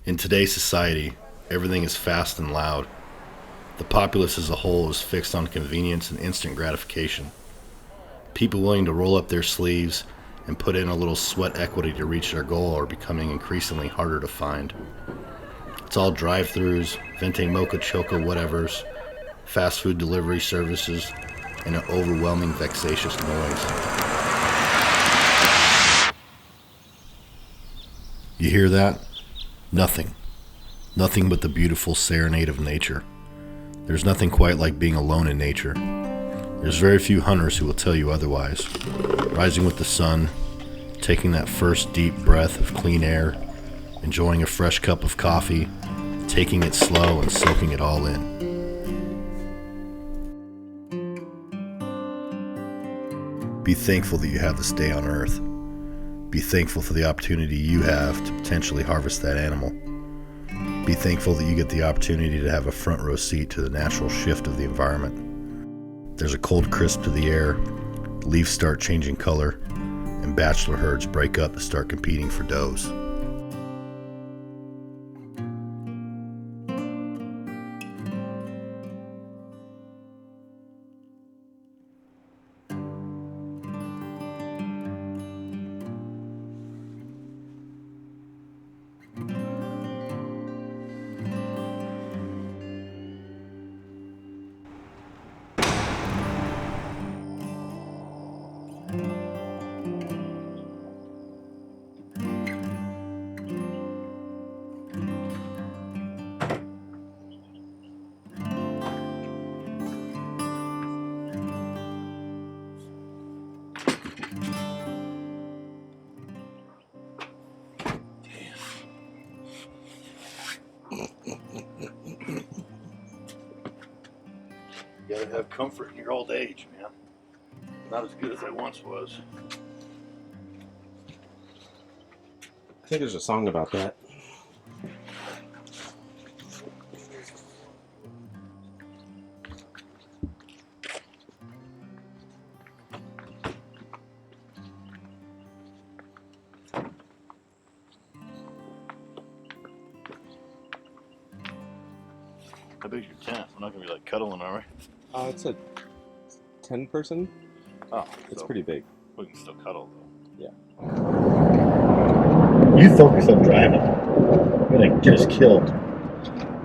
In today's society, everything is fast and loud. The populace as a whole is fixed on convenience and instant gratification. People willing to roll up their sleeves and put in a little sweat equity to reach their goal are becoming increasingly harder to find. It's all drive-thrus, vente mocha choco whatevers, fast food delivery services, and an overwhelming vexatious noise. You hear that? Nothing. Nothing but the beautiful serenade of nature. There's nothing quite like being alone in nature. There's very few hunters who will tell you otherwise. Rising with the sun, taking that first deep breath of clean air, enjoying a fresh cup of coffee, taking it slow and soaking it all in. Be thankful that you have this day on Earth. Be thankful for the opportunity you have to potentially harvest that animal. Be thankful that you get the opportunity to have a front row seat to the natural shift of the environment. There's a cold crisp to the air, leaves start changing color, and bachelor herds break up to start competing for does. You gotta have comfort in your old age, man. Not as good as I once was. I think there's a song about that. How big's your tent? We're not gonna be like cuddling, are we? It's a 10-person. Oh, It's so pretty big. we can still cuddle though. Yeah. You focus on driving. You're like get us killed.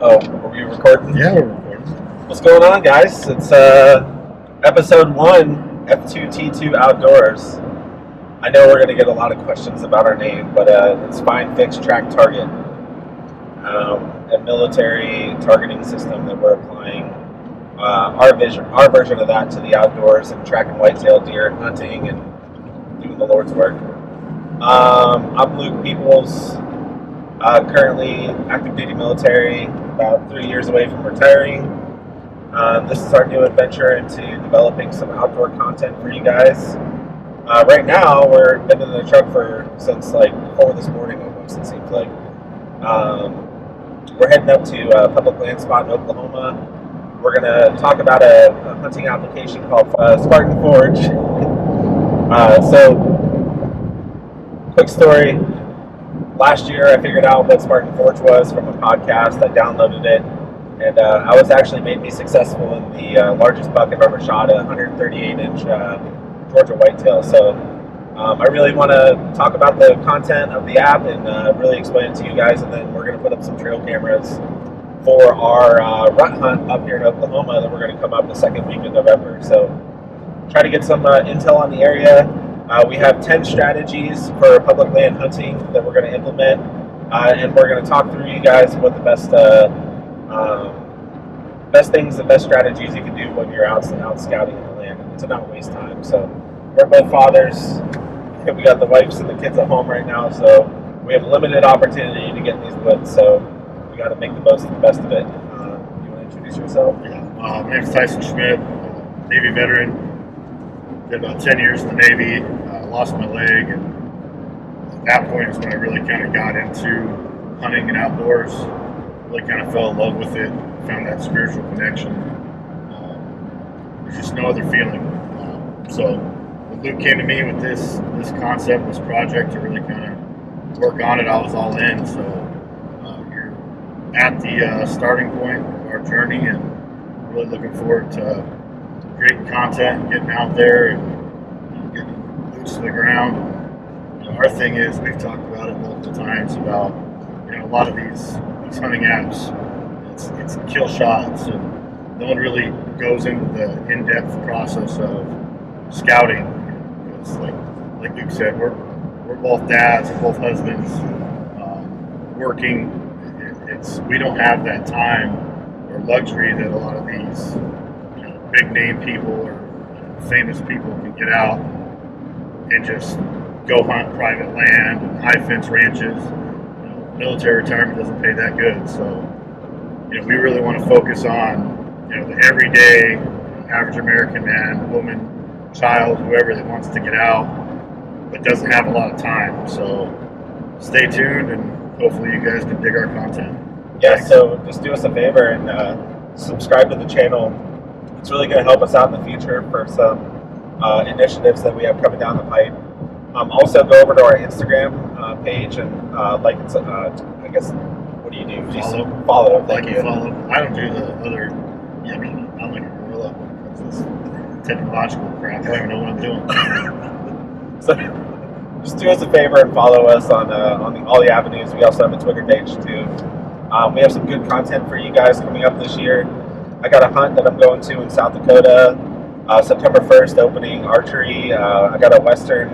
Oh, are we recording? Yeah, we're recording. What's going on, guys? It's episode 1, F2T2 Outdoors. I know we're going to get a lot of questions about our name, but it's Find, Fix, Track, Target. A military targeting system that we're applying our version of that to the outdoors and tracking whitetail deer and hunting and doing the Lord's work. I'm Luke Peoples, currently active duty military, about 3 years away from retiring. This is our new adventure into developing some outdoor content for you guys. Right now, we've been in the truck since like 4 this morning almost, it seems like. We're heading up to a public land spot in Oklahoma. We're going to talk about a hunting application called Spartan Forge. So, quick story. Last year, I figured out what Spartan Forge was from a podcast. I downloaded it, and I was actually made me successful in the largest buck I've ever shot, a 138-inch Georgia whitetail. So, I really want to talk about the content of the app and really explain it to you guys, and then we're going to put up some trail cameras for our rut hunt up here in Oklahoma that we're going to come up the second week of November. So try to get some intel on the area. We have 10 strategies for public land hunting that we're going to implement, and we're going to talk through you guys what the best things and best strategies you can do when you're out scouting in the land to not waste time. So we're both fathers. We got the wives and the kids at home right now, so we have limited opportunity to get in these woods, so we got to make the most of the best of it. You want to introduce yourself? Yeah, my name's Tyson Schmidt, Navy veteran. Did about 10 years in the Navy, lost my leg, and at that point is when I really kind of got into hunting and outdoors. Really kind of fell in love with it, found that spiritual connection. There's just no other feeling. So when Luke came to me with this concept, this project to really kind of work on it, I was all in. So at the starting point of our journey, and really looking forward to creating content and getting out there and getting boots to the ground. Our thing is, we've talked about it multiple times about a lot of these hunting apps. It's kill shots, and no one really goes into the in-depth process of scouting. Because like Luke said, we're both dads, we're both husbands, working. We don't have that time or luxury that a lot of these big name people or famous people can get out and just go hunt private land and high fence ranches. Military retirement doesn't pay that good, so we really want to focus on the everyday average American man, woman, child, whoever that wants to get out but doesn't have a lot of time. So stay tuned, and hopefully you guys can dig our content. Yeah, Thanks. so just do us a favor and subscribe to the channel. It's really going to help us out in the future for some initiatives that we have coming down the pipe. Also, go over to our Instagram page and like and I guess, what do you do? Follow. Thank you. Follow. I don't do the other. Yeah, I mean, I'm like a gorilla when it comes to this technological crap. I don't even know what I'm doing. So just do us a favor and follow us on all the avenues. We also have a Twitter page too. We have some good content for you guys coming up this year. I got a hunt that I'm going to in South Dakota, September 1st, opening archery. I got a Western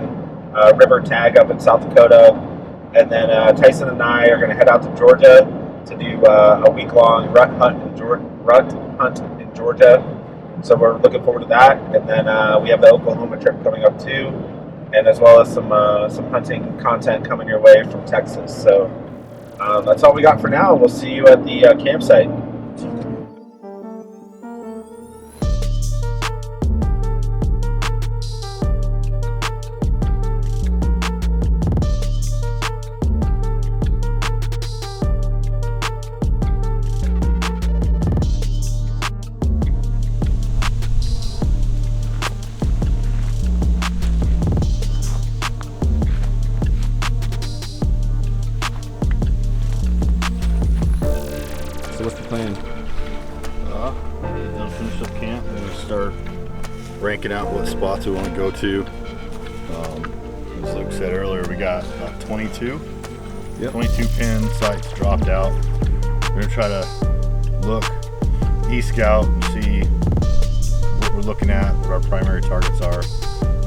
river tag up in South Dakota. And then Tyson and I are going to head out to Georgia to do a week-long rut hunt in Georgia. So we're looking forward to that. And then we have the Oklahoma trip coming up too, and as well as some hunting content coming your way from Texas. So that's all we got for now. We'll see you at the campsite. So what's the plan? Done finish up camp. We're gonna start ranking out what spots we want to go to. As Luke said earlier, we got about 22 pin sites dropped out. We're gonna try to look, e-scout, and see what we're looking at, what our primary targets are,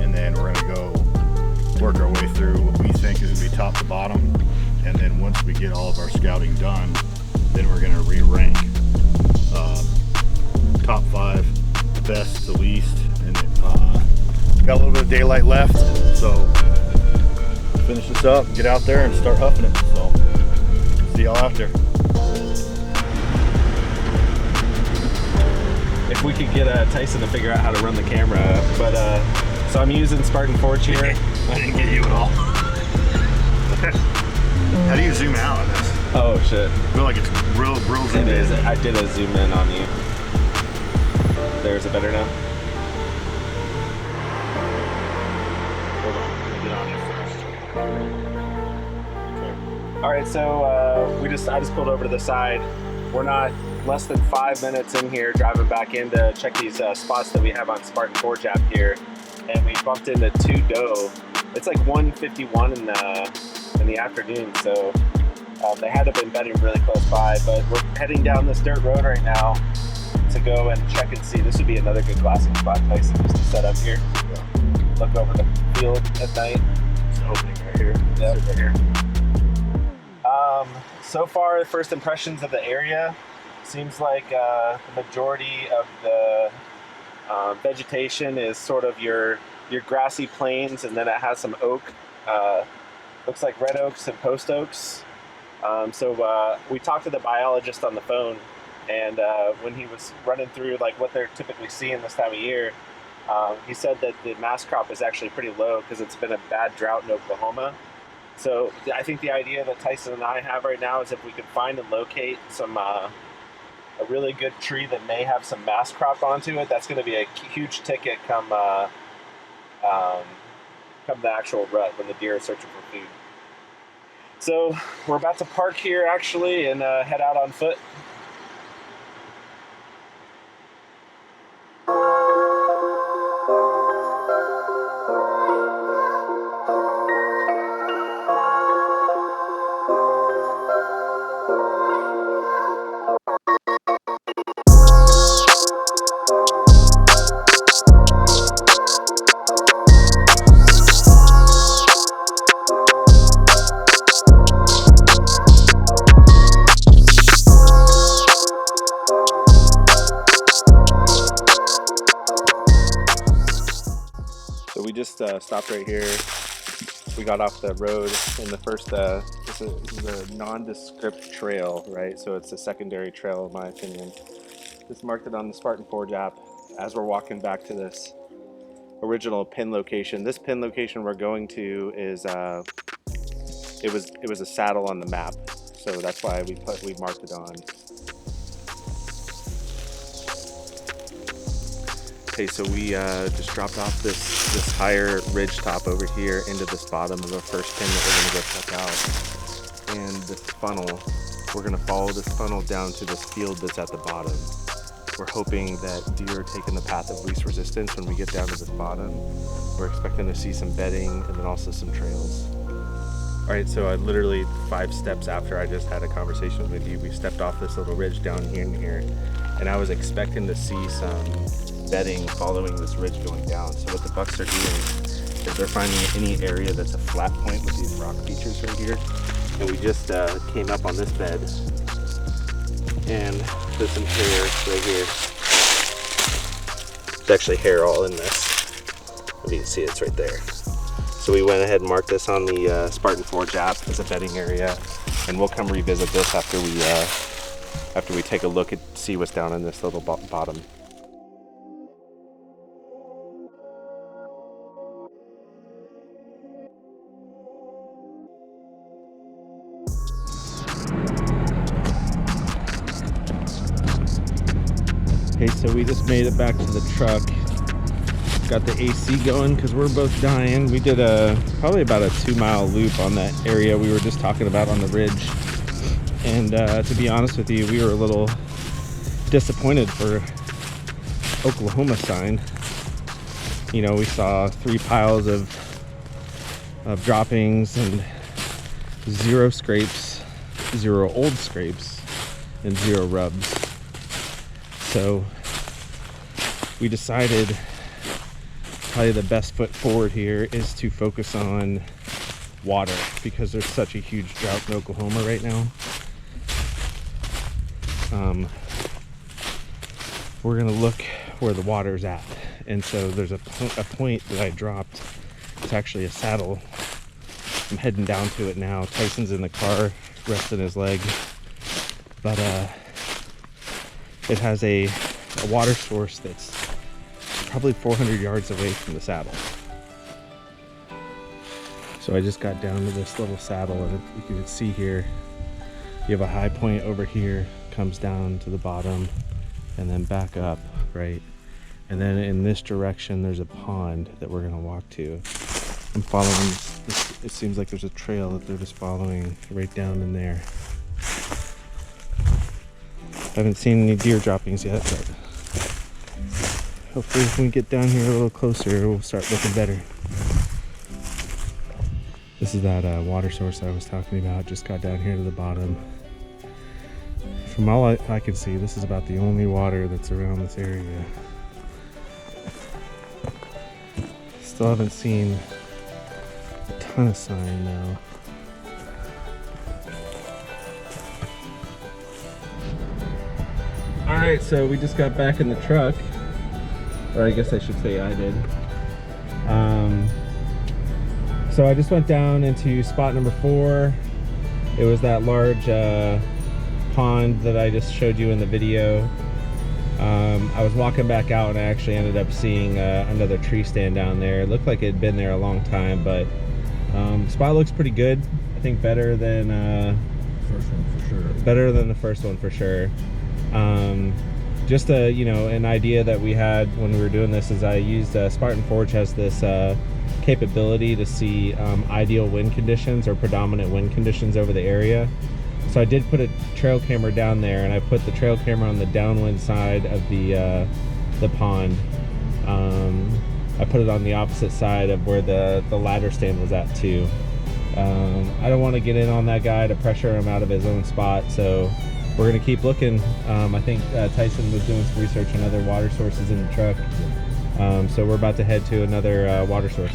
and then we're gonna go work our way through what we think is gonna be top to bottom. And then once we get all of our scouting done, then we're gonna re-rank top 5, best to least, and got a little bit of daylight left, so finish this up, get out there, and start huffing it. So see y'all out there. If we could get Tyson to figure out how to run the camera, but so I'm using Spartan Forge here. I didn't get you at all. How do you zoom out on this? Oh shit! I feel like it's real It zoomed is. in. I did a zoom in on you. There's it better now. Hold on, let me get on here first. All right, so I just pulled over to the side. We're not less than 5 minutes in here, driving back in to check these spots that we have on Spartan Forge app here, and we bumped into 2 doe. It's like 1:51 in the afternoon, so they had to have been bedding really close by. But we're heading down this dirt road right now to go and check and see. This would be another good glassing spot, Tyson, just to set up here. Look over the field at night. It's an opening right here. Yep. Sit right here. So far, first impressions of the area, seems like the majority of the vegetation is sort of your grassy plains, and then it has some oak, looks like red oaks and post oaks. So we talked to the biologist on the phone, and when he was running through like what they're typically seeing this time of year, he said that the mass crop is actually pretty low because it's been a bad drought in Oklahoma. So I think the idea that Tyson and I have right now is if we could find and locate some a really good tree that may have some mass crop onto it, that's going to be a huge ticket come the actual rut when the deer are searching for food. So we're about to park here actually and head out on foot. So we just stopped right here. We got off the road in the first, this is a nondescript trail, right? So it's a secondary trail in my opinion. Just marked it on the Spartan Forge app as we're walking back to this original pin location. This pin location we're going to is, it was a saddle on the map. So that's why we marked it on. Okay, so we just dropped off this higher ridge top over here into this bottom of the first pin that we're gonna go check out. And this funnel, we're gonna follow this funnel down to this field that's at the bottom. We're hoping that deer are taking the path of least resistance when we get down to this bottom. We're expecting to see some bedding and then also some trails. All right, so I literally 5 steps after I just had a conversation with you, we stepped off this little ridge down here, and I was expecting to see some bedding following this ridge going down. So what the bucks are doing is they're finding any area that's a flat point with these rock features right here. And we just came up on this bed, and there's some hair right here. There's actually hair all in this. If you can see, it's right there. So we went ahead and marked this on the Spartan Forge app as a bedding area, and we'll come revisit this after we take a look and see what's down in this little bottom. Okay, so we just made it back to the truck. Got the AC going because we're both dying. We did probably about a 2-mile loop on that area we were just talking about on the ridge. And to be honest with you, we were a little disappointed for Oklahoma sign. You know, we saw 3 piles of droppings and 0 scrapes, 0 old scrapes, and 0 rubs. So we decided probably the best foot forward here is to focus on water, because there's such a huge drought in Oklahoma right now. We're gonna look where the water's at, and so there's a point that I dropped. It's actually a saddle. I'm heading down to it now. Tyson's in the car resting his leg, but it has a water source that's probably 400 yards away from the saddle. So I just got down to this little saddle, and you can see here, you have a high point over here, comes down to the bottom, and then back up, right? And then in this direction, there's a pond that we're gonna walk to. I'm following this, it seems like there's a trail that they're just following right down in there. Haven't seen any deer droppings yet, but hopefully if we get down here a little closer, we'll start looking better. This is that water source I was talking about. Just got down here to the bottom. From all I can see, this is about the only water that's around this area. Still haven't seen a ton of sign though. Alright, so we just got back in the truck. Or I guess I should say I did. So I just went down into spot number 4. It was that large pond that I just showed you in the video. I was walking back out and I actually ended up seeing another tree stand down there. It looked like it had been there a long time, but spot looks pretty good. I think better than First one for sure. better than the first one for sure. Just an idea that we had when we were doing this is I used Spartan Forge has this capability to see ideal wind conditions or predominant wind conditions over the area. So I did put a trail camera down there, and I put the trail camera on the downwind side of the pond. I put it on the opposite side of where the ladder stand was at too. I don't want to get in on that guy to pressure him out of his own spot, so we're going to keep looking. I think Tyson was doing some research on other water sources in the truck. So we're about to head to another water source.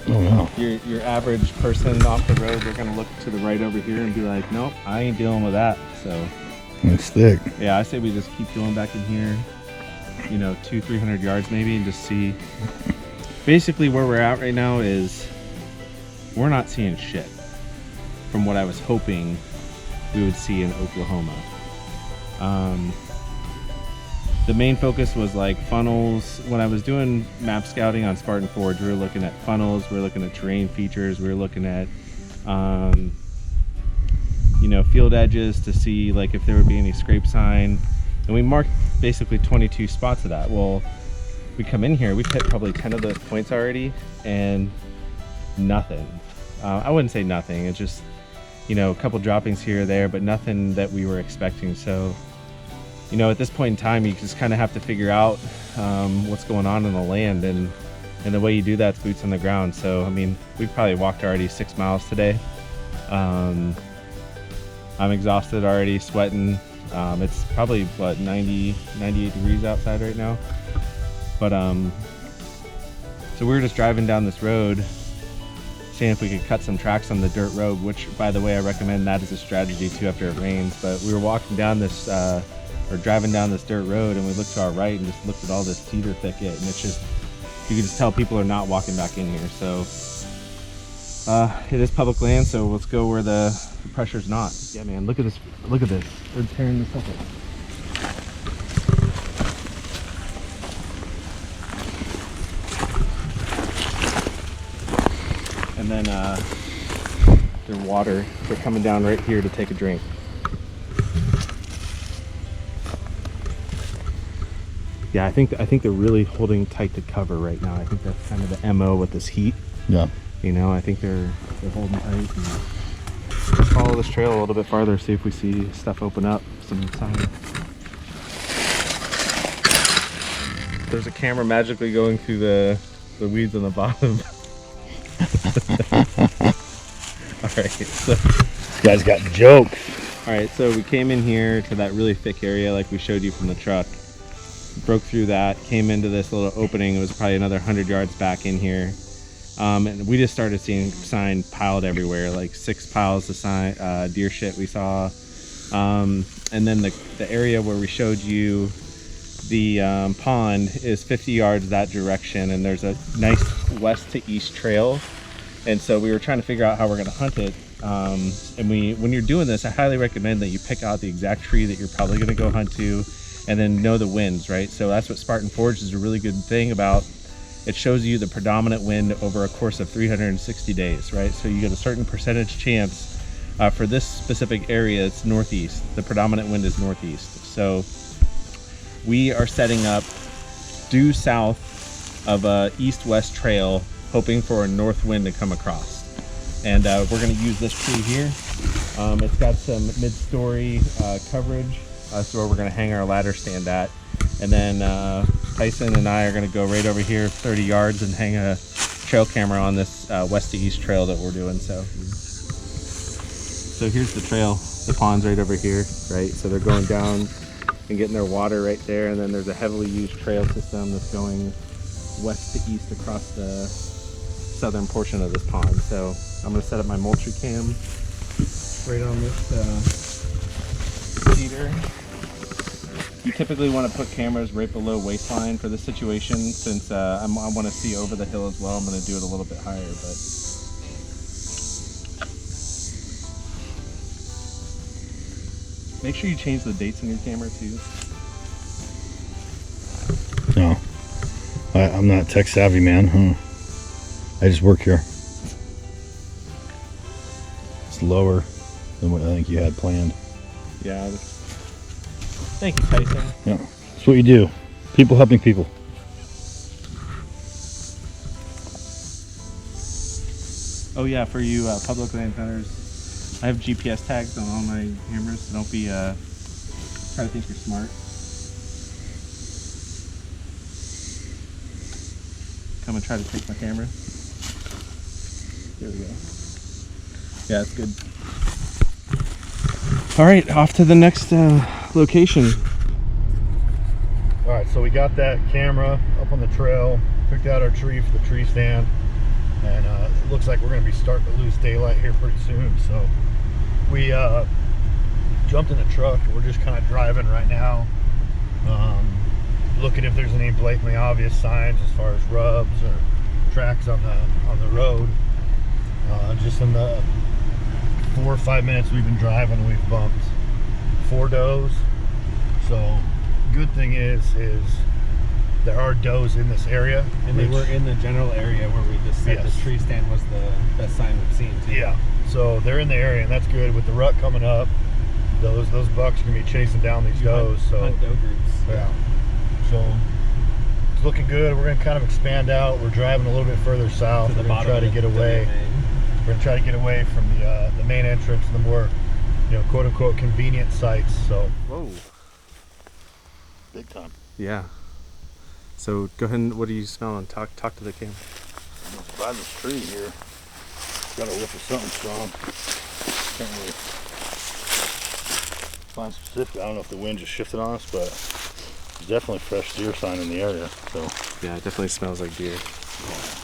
Oh no. Your average person off the road, they're gonna look to the right over here and be like, nope, I ain't dealing with that. So It's thick. yeah, I say we just keep going back in here, you know, 200-300 yards maybe, and just see. Basically where we're at right now is we're not seeing shit from what I was hoping we would see in Oklahoma. The main focus was like funnels. When I was doing map scouting on Spartan Forge, we were looking at funnels, we were looking at terrain features, we were looking at you know, field edges to see like if there would be any scrape sign, and we marked basically 22 spots of that. Well, we come in here, we've hit probably 10 of those points already, and nothing. I wouldn't say nothing, it's just, you know, a couple droppings here or there, but nothing that we were expecting. So, you know, at this point in time, you just kind of have to figure out what's going on in the land, and the way you do that is boots on the ground. So, I mean, we've probably walked already 6 miles today. I'm exhausted already, sweating. It's probably, what, 98 degrees outside right now. But, so we were just driving down this road, seeing if we could cut some tracks on the dirt road, which, by the way, I recommend that as a strategy too after it rains. But we were walking down this, or driving down this dirt road, and we looked to our right and just looked at all this cedar thicket, and it's just, you can just tell people are not walking back in here. So it is public land, so let's go where the pressure's not. Yeah, man, look at this, they're tearing this up. And then their water, they're coming down right here to take a drink. Yeah, I think they're really holding tight to cover right now. I think that's kind of the MO with this heat. Yeah. You know, I think they're holding tight. And let's follow this trail a little bit farther, see if we see stuff open up, some signs. There's a camera magically going through the weeds on the bottom. Alright, so This guy's got jokes. alright, so we came in here to that really thick area like we showed you from the truck. Broke through that, came into this little opening. It was probably another 100 yards back in here. And we just started seeing sign piled everywhere, like 6 piles of sign, deer shit we saw. And then the area where we showed you the pond is 50 yards that direction, and there's a nice west to east trail. And so we were trying to figure out how we're going to hunt it. And when you're doing this, I highly recommend that you pick out the exact tree that you're probably going to go hunt to, and then know the winds, right? So that's what Spartan Forge is a really good thing about. It shows you the predominant wind over a course of 360 days, right? So you get a certain percentage chance. For this specific area, it's northeast. The predominant wind is northeast. So we are setting up due south of a east-west trail, hoping for a north wind to come across. And we're gonna use this tree here. It's got some mid-story coverage. That's where we're going to hang our ladder stand at. And then Tyson and I are going to go right over here 30 yards and hang a trail camera on this west to east trail that we're doing. So here's the trail. The pond's right over here, right? So they're going down and getting their water right there. And then there's a heavily used trail system that's going west to east across the southern portion of this pond. So I'm going to set up my mulch cam right on this cedar. You typically want to put cameras right below waistline for this situation, since I want to see over the hill as well. I'm going to do it a little bit higher, but make sure you change the dates in your camera too. No. I'm not tech savvy, man. I just work here. It's lower than what I think you had planned. Yeah. Thank you, Tyson. Yeah, that's what you do. People helping people. Oh yeah, for you public land hunters, I have GPS tags on all my cameras, so don't be try to think you're smart. Come and try to take my camera. There we go. Yeah, it's good. All right, off to the next location. All right, so we got that camera up on the trail, picked out our tree for the tree stand, and it looks like we're going to be starting to lose daylight here pretty soon. So we jumped in the truck and we're just kind of driving right now, looking if there's any blatantly obvious signs as far as rubs or tracks on the road. Just in the 4 or 5 minutes we've been driving, we've bumped 4 does. So good thing is there are does in this area, And they were in the general area where we just said Yes. the tree stand was the best sign we've seen too. Yeah, so they're in the area, and that's good. With the rut coming up, those bucks are gonna be chasing down these does. So Hunt doe groups. yeah, so it's looking good. We're gonna kind of expand out. We're driving a little bit further south. To the We're gonna bottom try to of get the away. main. We're gonna try to get away from the main entrance, the more, quote unquote convenient sites. So Whoa. big time. Yeah. So go ahead and what are you smelling? Talk to the camera. By this tree here, got a whiff of something strong. Can't really find specific. I don't know if the wind just shifted on us, but there's definitely fresh deer sign in the area. So Yeah, it definitely smells like deer. yeah.